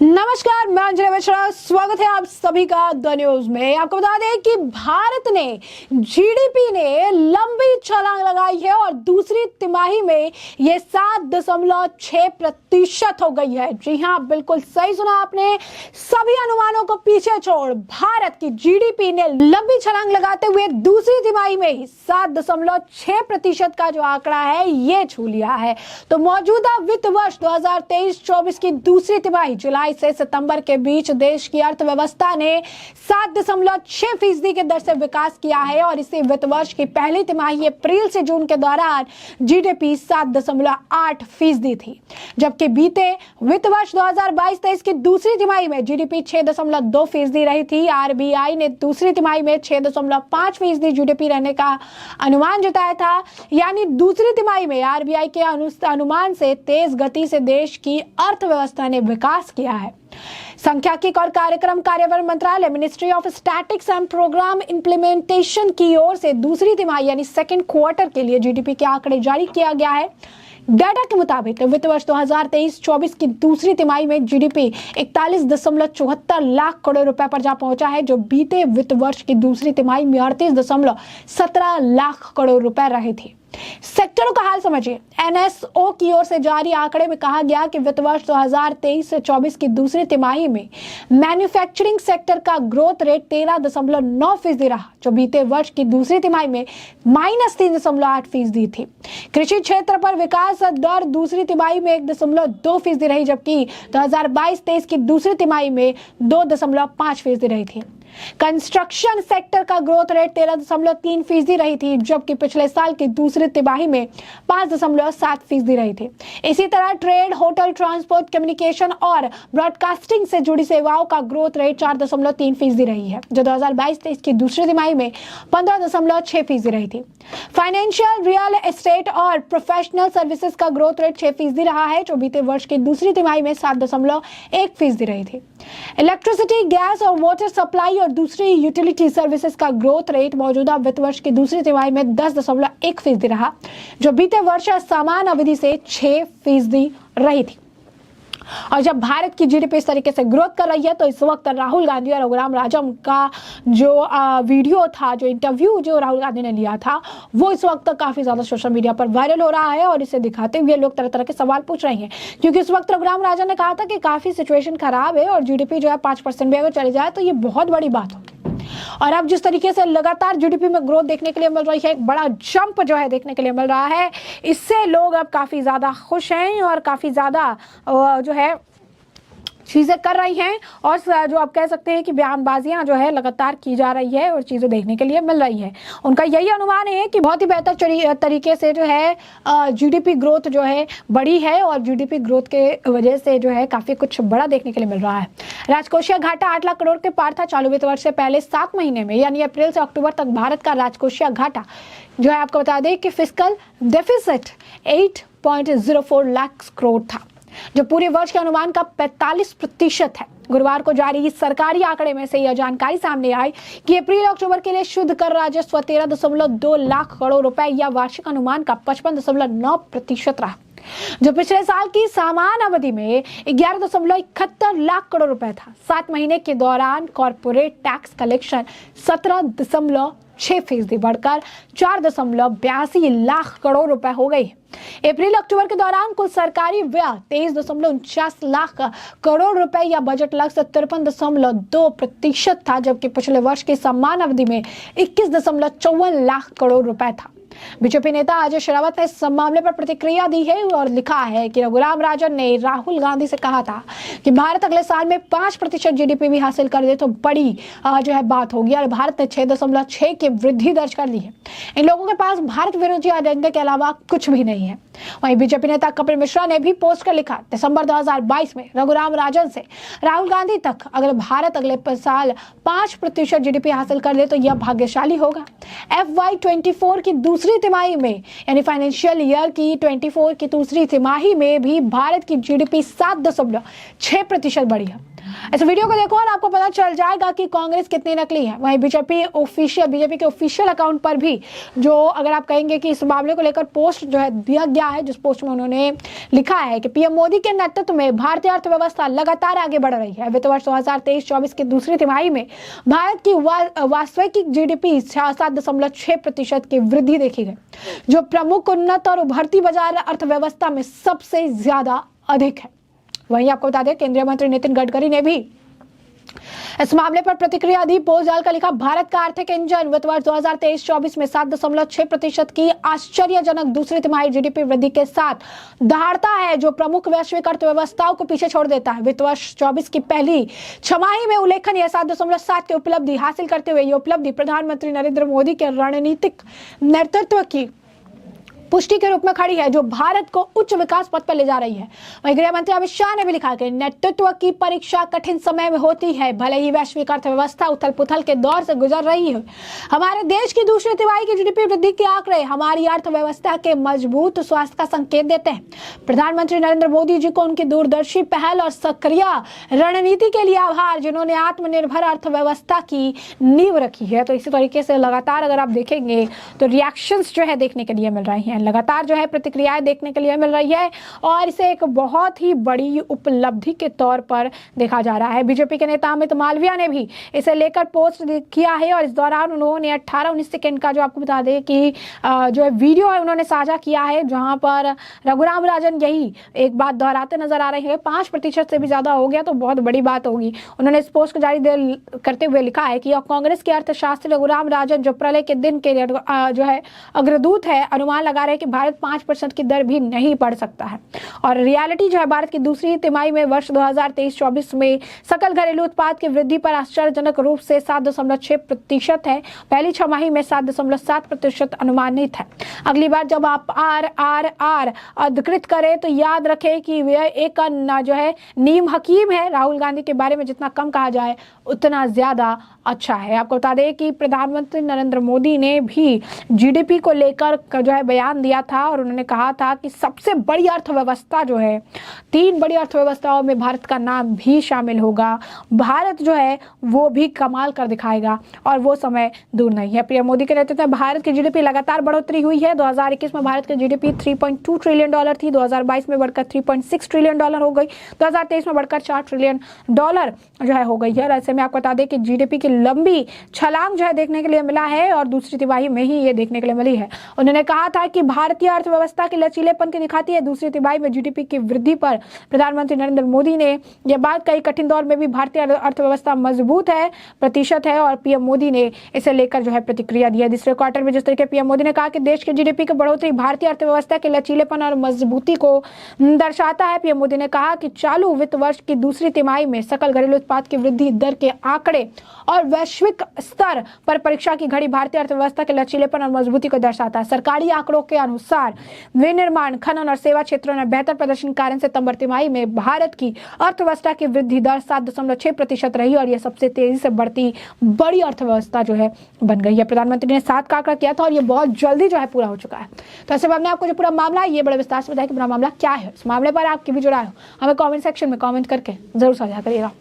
नमस्कार, मैं अंजलि मिश्रा। स्वागत है आप सभी का द न्यूज में। आपको बता दें कि भारत ने जीडीपी ने लंबी छलांग लगाई है और दूसरी तिमाही में ये 7.6% हो गई है। जी हां, बिल्कुल सही सुना आपने। सभी अनुमानों को पीछे छोड़ भारत की जीडीपी ने लंबी छलांग लगाते हुए दूसरी तिमाही में ही 7.6% का जो आंकड़ा है ये छू लिया है। तो मौजूदा वित्त वर्ष 2023-24 की दूसरी तिमाही जुलाई से सितंबर के बीच देश की अर्थव्यवस्था ने 7.6% के दर से विकास किया है और इसी वित्त वर्ष की पहली तिमाही अप्रैल से जून के दौरान जीडीपी 7.8% थी, जबकि बीते वित्त वर्ष 2022-23 की दूसरी तिमाही में जीडीपी 6.2% रही थी। आरबीआई ने दूसरी तिमाही में 6.5% जीडीपी रहने का अनुमान जताया था। यानी दूसरी तिमाही में आरबीआई के अनुमान से तेज गति से देश की अर्थव्यवस्था ने विकास किया है। सांख्यिकी और कार्यक्रम कार्यान्वयन मंत्रालय ministry of statistics and programme implementation की ओर से दूसरी तिमाही यानी सेकेंड क्वार्टर के लिए जीडीपी के आंकड़े जारी किया गया है। डाटा के मुताबिक वित्त वर्ष 2023-24 की दूसरी तिमाही में जीडीपी 41.74 लाख करोड़ रुपए पर जा पहुंचा है, जो बीते वित्त वर्ष की दूसरी तिमाही में 38.17 लाख करोड़ रुपए रहे थे। सेक्टरों का हाल समझिए। एनएसओ की ओर से जारी आंकड़े में कहा गया कि वित्त वर्ष 2023-24 की दूसरी तिमाही में मैन्युफैक्चरिंग सेक्टर का ग्रोथ रेट 13.9% रहा, जो बीते वर्ष की दूसरी तिमाही में -3.8% थी। कृषि क्षेत्र पर विकास दर दूसरी तिमाही में 1.2% रही, जबकि 2022-23 की दूसरी तिमाही में 2.5% रही थी। कंस्ट्रक्शन सेक्टर का ग्रोथ रेट 13.3% रही थी, जबकि पिछले साल की दूसरी तिमाही में 5.7% रही थी। इसी तरह ट्रेड, होटल, ट्रांसपोर्ट, कम्युनिकेशन और ब्रॉडकास्टिंग से जुड़ी सेवाओं का ग्रोथ रेट 4.3% रही है, जो 2022-23 की दूसरी तिमाही में 15.6% रही थी। फाइनेंशियल, रियल एस्टेट और प्रोफेशनल सर्विसेज का ग्रोथ रेट 6% रहा है, जो बीते वर्ष की दूसरी तिमाही में 7.1% रही थी। इलेक्ट्रिसिटी, गैस और वाटर सप्लाई और दूसरी यूटिलिटी सर्विसेज का ग्रोथ रेट मौजूदा वित्त वर्ष की दूसरी तिमाही में 10.1% रहा, जो बीते वर्ष समान अवधि से 6% रही थी। और जब भारत की जीडीपी इस तरीके से ग्रोथ कर रही है, तो इस वक्त राहुल गांधी और रघुराम राजन का जो वीडियो था, जो इंटरव्यू जो राहुल गांधी ने लिया था, वो इस वक्त काफी ज्यादा सोशल मीडिया पर वायरल हो रहा है और इसे दिखाते हुए लोग तरह तरह के सवाल पूछ रहे हैं। क्योंकि इस वक्त रघुराम राजन ने कहा था कि काफी सिचुएशन खराब है और जीडीपी जो है 5% भी अगर चली जाए तो ये बहुत बड़ी बात होगी। और अब जिस तरीके से लगातार जीडीपी में ग्रोथ देखने के लिए मिल रही है, एक बड़ा जंप जो है देखने के लिए मिल रहा है, इससे लोग अब काफी ज्यादा खुश हैं और काफी ज्यादा जो है चीजें कर रही हैं और जो आप कह सकते हैं कि बयानबाजियां जो है लगातार की जा रही है और चीजें देखने के लिए मिल रही है। उनका यही अनुमान है कि बहुत ही बेहतर तरीके से जो है जीडीपी ग्रोथ जो है बढ़ी है और जीडीपी ग्रोथ के वजह से जो है काफी कुछ बड़ा देखने के लिए मिल रहा है। राजकोषीय घाटा 8 लाख करोड़ के पार था चालू वित्त वर्ष से पहले 7 महीने में, यानी अप्रैल से अक्टूबर तक भारत का राजकोषीय घाटा जो है, आपको बता दें कि फिस्कल डेफिसिट 8.04 लाख करोड़ था, जो पूरे वर्ष के अनुमान का 45% है। गुरुवार को जारी सरकारी आंकड़े में से यह जानकारी सामने आई कि अप्रैल अक्टूबर के लिए शुद्ध कर राजस्व 13.2 लाख करोड़ रुपए या वार्षिक अनुमान का 55.9% रहा, जो पिछले साल की समान अवधि में 11.71 लाख करोड़ रुपए था। 7 महीने के दौरान कॉर्पोरेट टैक्स कलेक्शन 17.6% बढ़कर 4.82 लाख करोड़ रुपए हो गई। अप्रैल अक्टूबर के दौरान कुल सरकारी व्यय 23.49 लाख करोड़ रुपए या बजट लक्ष्य 53.2% था, जबकि पिछले वर्ष की समान अवधि में 21.54 लाख करोड़ रुपए था। बीजेपी नेता अजय शेरावत ने इस मामले पर प्रतिक्रिया दी है और लिखा है कि रघुराम राजन ने राहुल गांधी से कहा था कि भारत अगले साल में 5% जीडीपी भी हासिल कर दे तो बड़ी जो है बात होगी, और भारत ने 6.6 की वृद्धि दर्ज कर ली है। इन लोगों के पास भारत विरोधी एजेंडे के अलावा कुछ भी नहीं है। वहीं बीजेपी नेता कपिल मिश्रा ने भी पोस्ट कर लिखा, दिसंबर 2022 में रघुराम राजन से राहुल गांधी तक अगर भारत अगले साल 5% जीडीपी हासिल कर ले तो यह भाग्यशाली होगा। FY24 की दूसरी तिमाही में यानी फाइनेंशियल ईयर की 24 की दूसरी तिमाही में भी भारत की जीडीपी 7.6% बढ़ी है। इस वीडियो को देखो और आपको पता चल जाएगा कि कांग्रेस कितनी नकली है। वहीं बीजेपी के ऑफिशियल अकाउंट पर भी जो अगर आप कहेंगे कि इस मामले को लेकर पोस्ट जो है दिया गया है, जिस पोस्ट में उन्होंने लिखा है कि पीएम मोदी के नेतृत्व में भारतीय अर्थव्यवस्था लगातार आगे बढ़ रही है। वित्त वर्ष 2023-24 की दूसरी तिमाही में भारत की वास्तविक जीडीपी 7.6% की वृद्धि देखी गई, जो प्रमुख उन्नत और उभरती बाजार अर्थव्यवस्था में सबसे ज्यादा अधिक है। वहीं आपको बता दें, केंद्रीय मंत्री नितिन गडकरी ने भी इस मामले पर प्रतिक्रिया दी। पोस्ट डालकर लिखा, भारत का आर्थिक इंजन वित्त वर्ष 2023-24 में 7.6% की आश्चर्यजनक दूसरी तिमाही जीडीपी वृद्धि के साथ दहाड़ता है, जो प्रमुख वैश्विक अर्थव्यवस्थाओं को पीछे छोड़ देता है। वित्त वर्ष 24 की पहली छमाही में उल्लेखनीय 7.7 की उपलब्धि हासिल करते हुए ये उपलब्धि प्रधानमंत्री नरेंद्र मोदी के रणनीतिक नेतृत्व की पुष्टि के रूप में खड़ी है, जो भारत को उच्च विकास पथ पर ले जा रही है। वहीं गृह मंत्री अमित शाह ने भी लिखा कि नेतृत्व की परीक्षा कठिन समय में होती है। भले ही वैश्विक अर्थव्यवस्था उथल पुथल के दौर से गुजर रही है, हमारे देश की दूसरी तिमाही की जीडीपी वृद्धि के आंकड़े हमारी अर्थव्यवस्था के मजबूत स्वास्थ्य का संकेत देते हैं। प्रधानमंत्री नरेंद्र मोदी जी को उनकी दूरदर्शी पहल और सक्रिय रणनीति के लिए आभार, जिन्होंने आत्मनिर्भर अर्थव्यवस्था की नींव रखी है। तो इसी तरीके से लगातार अगर आप देखेंगे तो रिएक्शंस जो है देखने के लिए मिल रही हैं, लगातार जो है प्रतिक्रियाएं देखने के लिए मिल रही है, और इसे एक बहुत ही बड़ी उपलब्धि के तौर पर देखा जा रहा है। बीजेपी के नेता अमित मालविया ने भी इसे लेकर पोस्ट किया है, और इस दौरान उन्होंने 18-19 सेकंड का जो आपको बता दें कि जो है वीडियो है उन्होंने साझा किया है, जहां पर रघुराम राजन यही एक बात दोहराते नजर आ रहे हैं। 5% से भी ज्यादा हो गया तो बहुत बड़ी बात होगी। उन्होंने इस पोस्ट को जारी करते हुए लिखा है कि कांग्रेस के अर्थशास्त्री रघुराम राजन, जो प्रलय के दिन के जो है अग्रदूत है, अनुमान लगा रहे कि भारत 5% की दर भी नहीं बढ़ सकता है। और रियलिटी जो है भारत की दूसरी तिमाही में वर्ष 2023-24 में सकल घरेलू उत्पाद की वृद्धि पर आश्चर्यजनक रूप से 7.6% है। पहली छमाही में 7.7% अनुमानित है। अगली बार जब आप RRR अधिकृत करें तो याद रखें कि वह एक जो है नीम हकीम है। राहुल गांधी के बारे में जितना कम कहा जाए उतना ज्यादा अच्छा है। आपको बता दें कि प्रधानमंत्री नरेंद्र मोदी ने भी जीडीपी को लेकर जो है बयान दिया था, और उन्होंने कहा था कि सबसे बड़ी अर्थव्यवस्था जो है, 3 बड़ी अर्थव्यवस्थाओं में भारत का नाम भी शामिल होगा। भारत जो है वो भी कमाल कर दिखाएगा, और वो समय दूर नहीं है। पीएम मोदी के नेतृत्व में भारत की जीडीपी लगातार बढ़ोतरी हुई है। 2021 में भारत की जीडीपी $3.2 ट्रिलियन थी, 2022 में बढ़कर $3.6 ट्रिलियन हो गई, 2023 में बढ़कर $4 ट्रिलियन जो है हो गई है। और ऐसे में आपको बता दें कि जीडीपी की लंबी छलांग जो है देखने के लिए मिला है, और दूसरी तिमाही में ही ये देखने के लिए मिली है। उन्होंने कहा था कि भारतीय अर्थव्यवस्था के लचीलेपन की दिखाती है दूसरी तिमाही में जीडीपी की वृद्धि पर प्रधानमंत्री नरेंद्र मोदी ने यह बात कही। कठिन दौर में भी भारतीय अर्थव्यवस्था मजबूत है, प्रतिशत है, और पीएम मोदी ने इसे लेकर जो है प्रतिक्रिया दी है। दूसरे क्वार्टर में जिस तरीके पीएम मोदी ने कहा कि देश की जीडीपी की बढ़ोतरी भारतीय अर्थव्यवस्था के लचीलेपन और मजबूती को दर्शाता है। पीएम मोदी ने कहा कि चालू वित्त वर्ष की दूसरी तिमाही में सकल घरेलू उत्पाद की वृद्धि दर के आंकड़े और वैश्विक स्तर पर परीक्षा की घड़ी भारतीय अर्थव्यवस्था के लचीलेपन और मजबूती को दर्शाता है। सरकारी आंकड़ों के अनुसार विनिर्माण, खनन और सेवा क्षेत्रों में बेहतर प्रदर्शन के कारण सितंबर तिमाही में भारत की अर्थव्यवस्था की वृद्धि दर 7.6% रही, और यह सबसे तेजी से बढ़ती बड़ी अर्थव्यवस्था जो है बन गई है। प्रधानमंत्री ने 7 का आंकड़ा किया था, और यह बहुत जल्दी जो है पूरा हो चुका है। तो ऐसे में हमने आपको जो पूरा मामला है ये बड़े विस्तार से बताया कि पूरा मामला क्या है। इस मामले पर आपकी भी जुड़ा है, हमें कमेंट सेक्शन में कमेंट करके जरूर साझा करिएगा।